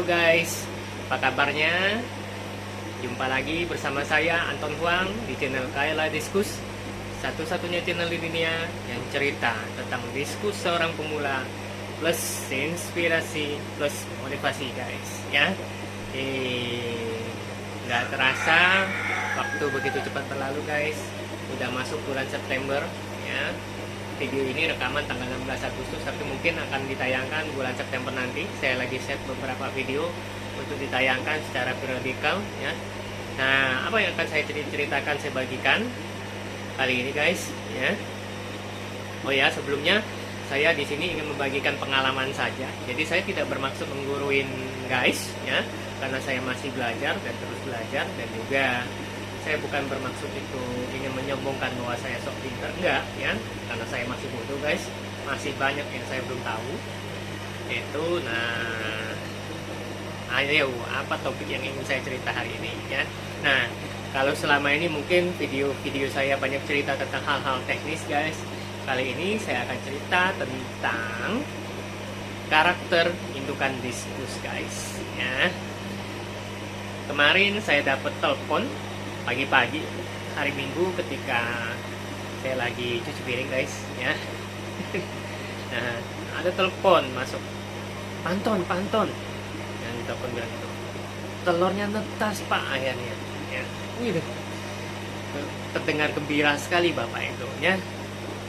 Halo guys, apa kabarnya? Jumpa lagi bersama saya Anton Huang di channel Kaila Diskus, satu-satunya channel di dunia yang cerita tentang diskus seorang pemula plus inspirasi plus motivasi guys ya. Nggak terasa waktu begitu cepat berlalu guys. Udah masuk bulan September ya. Video ini rekaman tanggal 16 Agustus, tapi mungkin akan ditayangkan bulan September nanti. Saya lagi set beberapa video untuk ditayangkan secara periodikal ya. Nah, apa yang akan saya ceritakan, saya bagikan kali ini guys ya. Oh ya, sebelumnya saya di sini ingin membagikan pengalaman saja. Jadi saya tidak bermaksud mengguruin guys ya, karena saya masih belajar dan terus belajar, dan juga saya bukan bermaksud itu ingin menyombongkan bahwa saya sok pintar, enggak ya, karena saya masih bodoh guys, masih banyak yang saya belum tahu. Itu ayo apa topik yang ingin saya cerita hari ini ya. Nah, kalau selama ini mungkin video-video saya banyak cerita tentang hal-hal teknis guys, kali ini saya akan cerita tentang karakter indukan diskus guys ya. Kemarin saya dapat telepon pagi-pagi hari Minggu ketika saya lagi cuci piring guys ya. Nah, ada telepon masuk, Panton yang ditelepon bilang itu, telurnya netas pak ayahnya ya. Wih, terdengar gembira sekali bapak itu ya.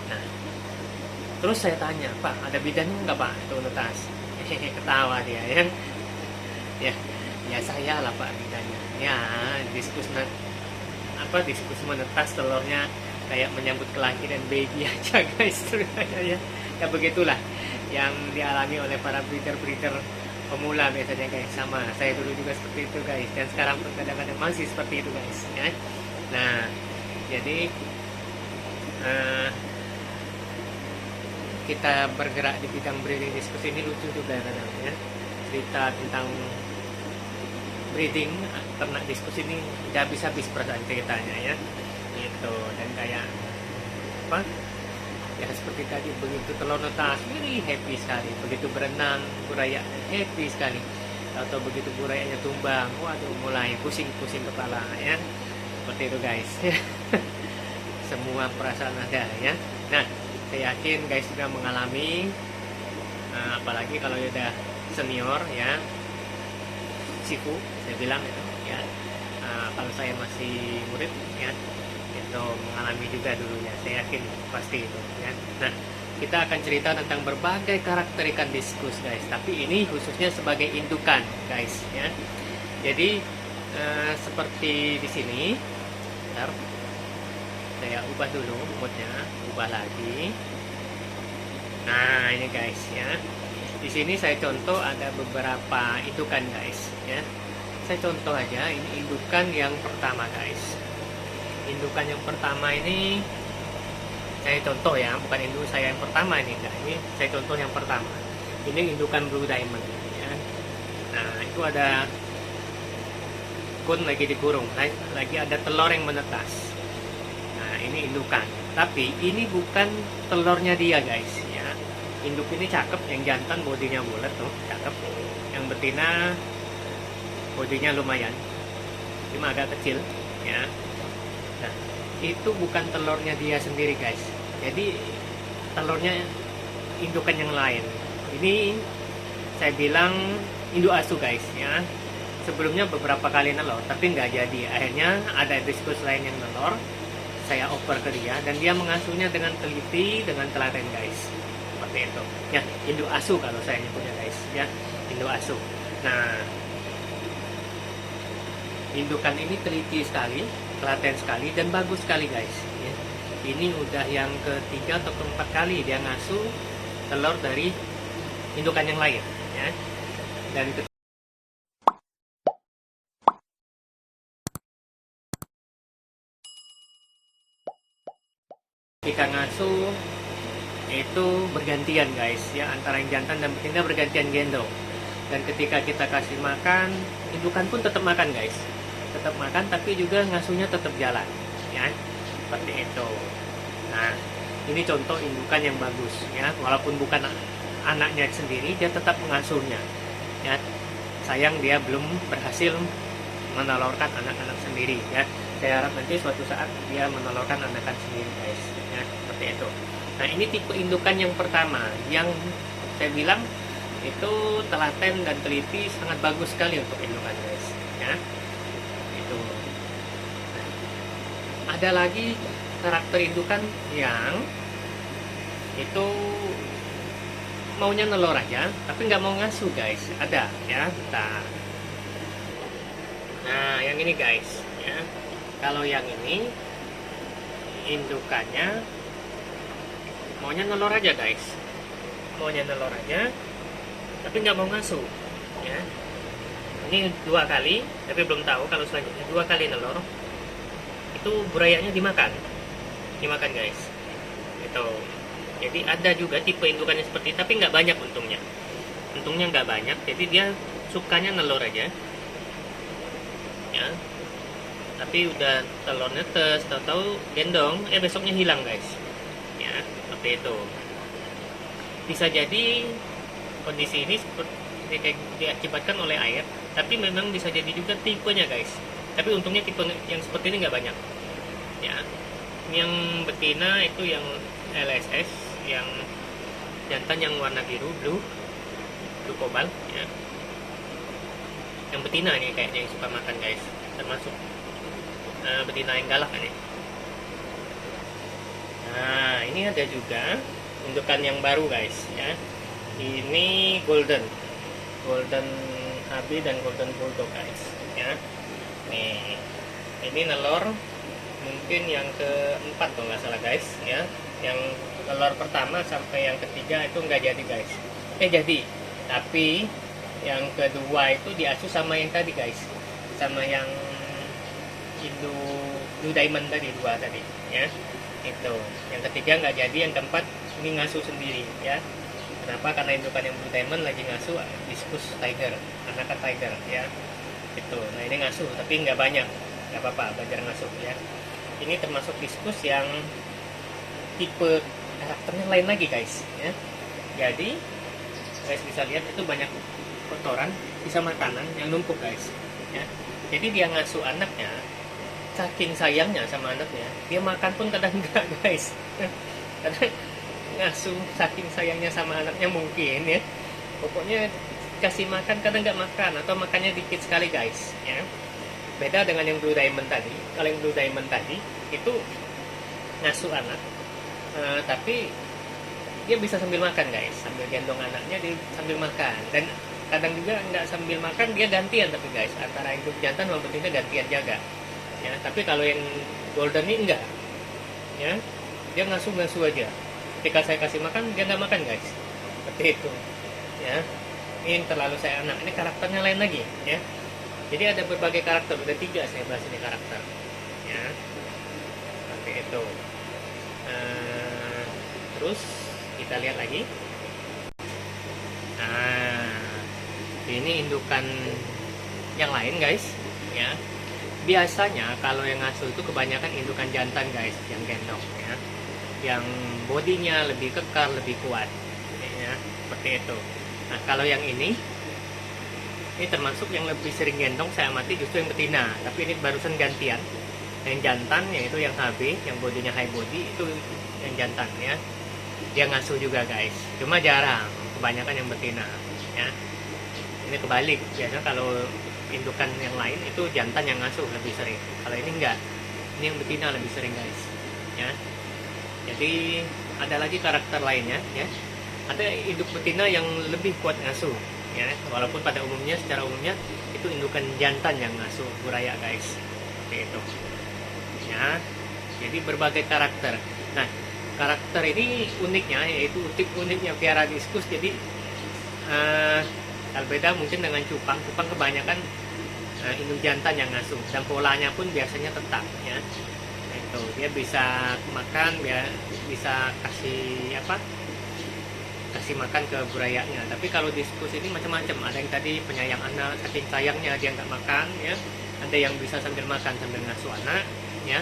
Nah, terus saya tanya, pak ada bidannya nggak pak itu netas? Ketawa dia ya. Ya saya lah pak bidannya ya. Diskus menetas telurnya kayak menyambut kelahiran baby aja guys ceritanya ya. Ya begitulah yang dialami oleh para breeder pemula biasanya guys. Sama saya dulu juga seperti itu guys, dan sekarang pun kadang-kadang masih seperti itu guys ya. Nah, jadi kita bergerak di bidang breeding diskus ini lucu juga kadang ya. Cerita tentang breeding ternak diskus ini tidak habis-habis perasaan ceritanya ya gitu. Dan kayak apa ya, seperti tadi, begitu telur netas very happy sekali, begitu berenang buraya happy sekali, atau begitu burayanya tumbang waduh mulai pusing-pusing kepala ya, seperti itu guys. Semua perasaan ada ya. Nah, saya yakin guys juga mengalami, apalagi kalau udah senior ya, siku saya bilang itu ya. Kalau saya masih murid ya, itu mengalami juga dulunya, saya yakin pasti itu ya. Nah, kita akan cerita tentang berbagai karakter ikan diskus guys, tapi ini khususnya sebagai indukan guys ya. Jadi seperti di sini, bentar, saya ubah dulu moodnya, ubah lagi. Nah ini guys ya, di sini saya contoh ada beberapa indukan guys ya. Saya contoh aja, ini indukan yang pertama guys. Indukan yang pertama ini saya contoh ya, bukan induk saya yang pertama ini enggak. Ini saya contoh yang pertama. Ini indukan Blue Diamond ya. Nah, itu ada kun lagi dikurung, lagi ada telur yang menetas. Nah, ini indukan. Tapi ini bukan telurnya dia guys ya. Induk ini cakep, yang jantan bodinya bulat tuh, cakep. Yang betina bodinya lumayan, cuma agak kecil ya. Nah, itu bukan telurnya dia sendiri guys. Jadi telurnya indukan yang lain. Ini saya bilang induk asuh guys ya. Sebelumnya beberapa kali nelor tapi nggak jadi. Akhirnya ada diskus lain yang nelor, saya oper ke dia dan dia mengasuhnya dengan teliti, dengan telaten guys. Seperti itu ya, induk asuh kalau saya nyebutnya guys ya, induk asuh. Nah, indukan ini teliti sekali, telaten sekali, dan bagus sekali guys ya. Ini udah yang ketiga atau keempat kali dia ngasuh telur dari indukan yang lain ya. Dan ketika ngasuh itu bergantian guys ya, antara yang jantan dan betina bergantian gendong. Dan ketika kita kasih makan, indukan pun tetap makan guys, tetap makan, tapi juga ngasuhnya tetap jalan ya, seperti itu. Nah, ini contoh indukan yang bagus ya, walaupun bukan anaknya sendiri, dia tetap mengasuhnya ya. sayang dia belum berhasil menelurkan anak-anak sendiri ya. Saya harap nanti suatu saat dia menelurkan anakan sendiri guys ya, seperti itu. Nah ini tipe indukan yang pertama yang saya bilang itu telaten dan teliti, sangat bagus sekali untuk indukan guys ya. Itu nah, ada lagi karakter indukan yang itu maunya nelor aja tapi nggak mau ngasuh guys, ada ya. Nah yang ini guys ya, kalau yang ini indukannya maunya nelor aja guys, maunya nelor aja tapi nggak mau ngasuh ya. Ini 2 kali tapi belum tahu kalau selanjutnya 2 kali nelor itu burayanya dimakan guys itu. Jadi ada juga tipe indukannya seperti itu, tapi nggak banyak untungnya nggak banyak, jadi dia sukanya nelor aja ya. Tapi udah telur netes, tahu-tahu gendong, besoknya hilang guys ya, seperti itu. Bisa jadi kondisi ini seperti diakibatkan oleh air, tapi memang bisa jadi juga tipenya guys. Tapi untungnya tipe yang seperti ini nggak banyak ya. Yang betina itu yang LSS, yang jantan yang warna biru, blue kobalt ya. Yang betina ini kayaknya yang suka makan guys, termasuk betina yang galak ini. Nah ini ada juga indukan yang baru guys ya. Ini golden HB dan golden bulldog guys ya. Nih ini nelor mungkin yang keempat kalau nggak salah guys ya. Yang telur pertama sampai yang ketiga itu nggak jadi guys, jadi, tapi yang kedua itu diasuh sama yang tadi guys, sama yang Blue Diamond tadi, 2 tadi ya. Itu yang ketiga nggak jadi, yang keempat ini ngasuh sendiri ya. Kenapa? Karena indukan yang Blue Diamond lagi ngasuh Discus Tiger, anakan Tiger ya. Itu, nah ini ngasuh tapi nggak banyak, nggak apa-apa, belajar ngasuh ya. Ini termasuk Discus yang tipe karakternya lain lagi guys ya. Jadi guys bisa lihat itu banyak kotoran, bisa makanan yang numpuk guys ya. Jadi dia ngasuh anaknya, saking sayangnya sama anaknya, dia makan pun kadang enggak guys. Kadang ngasuh saking sayangnya sama anaknya mungkin ya, pokoknya kasih makan kadang nggak makan atau makannya dikit sekali guys ya. Beda dengan yang Blue Diamond tadi. Kalau yang Blue Diamond tadi itu ngasuh anak, tapi dia bisa sambil makan guys, sambil gendong anaknya dia sambil makan. Dan kadang juga nggak sambil makan, dia gantian tapi guys, antara induk jantan sama betina gantian jaga ya. Tapi kalau yang golden ini enggak ya, dia ngasuh aja. Ketika saya kasih makan dia nggak makan guys, seperti itu ya. Ini yang terlalu sayang anak, ini karakternya lain lagi ya. Jadi ada berbagai karakter, udah 3 saya bahas ini karakter ya, seperti itu. Terus kita lihat lagi. Nah ini indukan yang lain guys ya. Biasanya kalau yang ngasuh itu kebanyakan indukan jantan guys, yang gendong ya, yang bodinya lebih kekar, lebih kuat ya, seperti itu. Nah kalau yang ini termasuk yang lebih sering gendong saya amati justru yang betina, tapi ini barusan gantian. Yang jantan yaitu yang HB, yang bodinya high body, itu yang jantan ya. Dia ngasuh juga guys, cuma jarang, kebanyakan yang betina ya. Ini kebalik, biasanya kalau indukan yang lain itu jantan yang ngasuh lebih sering, kalau ini enggak, ini yang betina lebih sering guys ya. Jadi ada lagi karakter lainnya ya, ada induk betina yang lebih kuat ngasuh ya, walaupun pada umumnya, secara umumnya itu indukan jantan yang ngasuh buraya guys, seperti itu ya. Jadi berbagai karakter. Nah karakter ini uniknya, yaitu uniknya piara Discus. Jadi beda mungkin dengan cupang kebanyakan induk jantan yang ngasuh, dan polanya pun biasanya tetap ya. Itu dia bisa makan, dia bisa kasih makan ke burayanya. Tapi kalau Discus ini macam-macam, ada yang tadi penyayang anak, saking sayangnya dia nggak makan ya. Ada yang bisa sambil makan sambil ngasuh anak ya.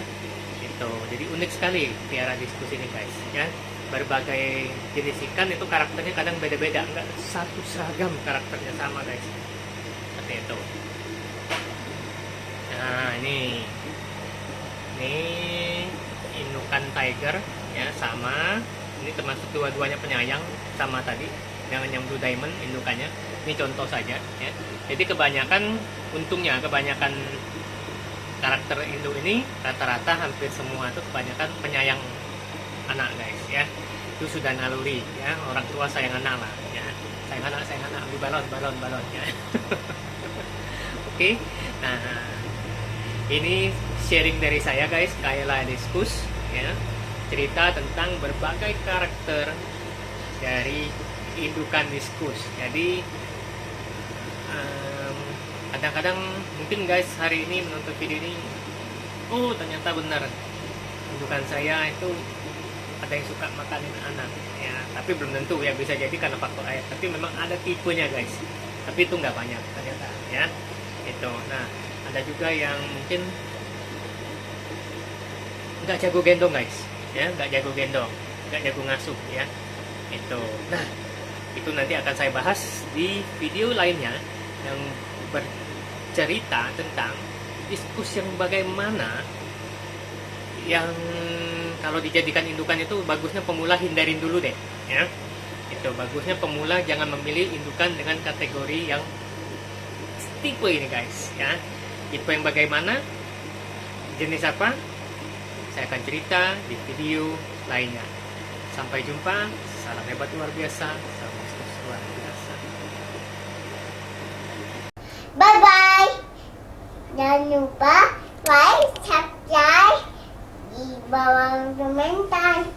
Itu jadi unik sekali piara Discus ini guys ya. Berbagai jenis ikan itu karakternya kadang beda-beda, nggak satu seragam karakternya sama guys. seperti itu. Nah, ini indukan tiger ya, sama ini termasuk dua-duanya penyayang sama tadi dengan yang blue diamond indukannya. Ini contoh saja ya. Jadi kebanyakan, untungnya kebanyakan karakter induk ini rata-rata hampir semua itu kebanyakan penyayang anak guys ya. Itu sudah naluri ya, orang tua sayang anak lah ya. Sayang anak, beli balon ya. Oke. Nah, ini sharing dari saya guys, Kayla Diskus ya. Cerita tentang berbagai karakter dari indukan diskus. Jadi kadang-kadang mungkin guys hari ini menonton video ini, oh ternyata benar indukan saya itu ada yang suka makanin anak ya, tapi belum tentu ya, bisa jadi karena faktor air, tapi memang ada tipenya guys, tapi itu nggak banyak ternyata ya itu. Nah, ada juga yang mungkin nggak jago gendong guys ya, nggak jago gendong, nggak jago ngasuh ya itu. Nah, itu nanti akan saya bahas di video lainnya yang bercerita tentang diskus yang bagaimana yang kalau dijadikan indukan itu bagusnya pemula hindarin dulu deh ya. Itu bagusnya pemula jangan memilih indukan dengan kategori yang tipe ini guys ya. Tipe yang bagaimana, jenis apa, saya akan cerita di video lainnya. Sampai jumpa, salam hebat luar biasa, salam diskus luar biasa. Bye bye. Jangan lupa like, subscribe di bawah komentar.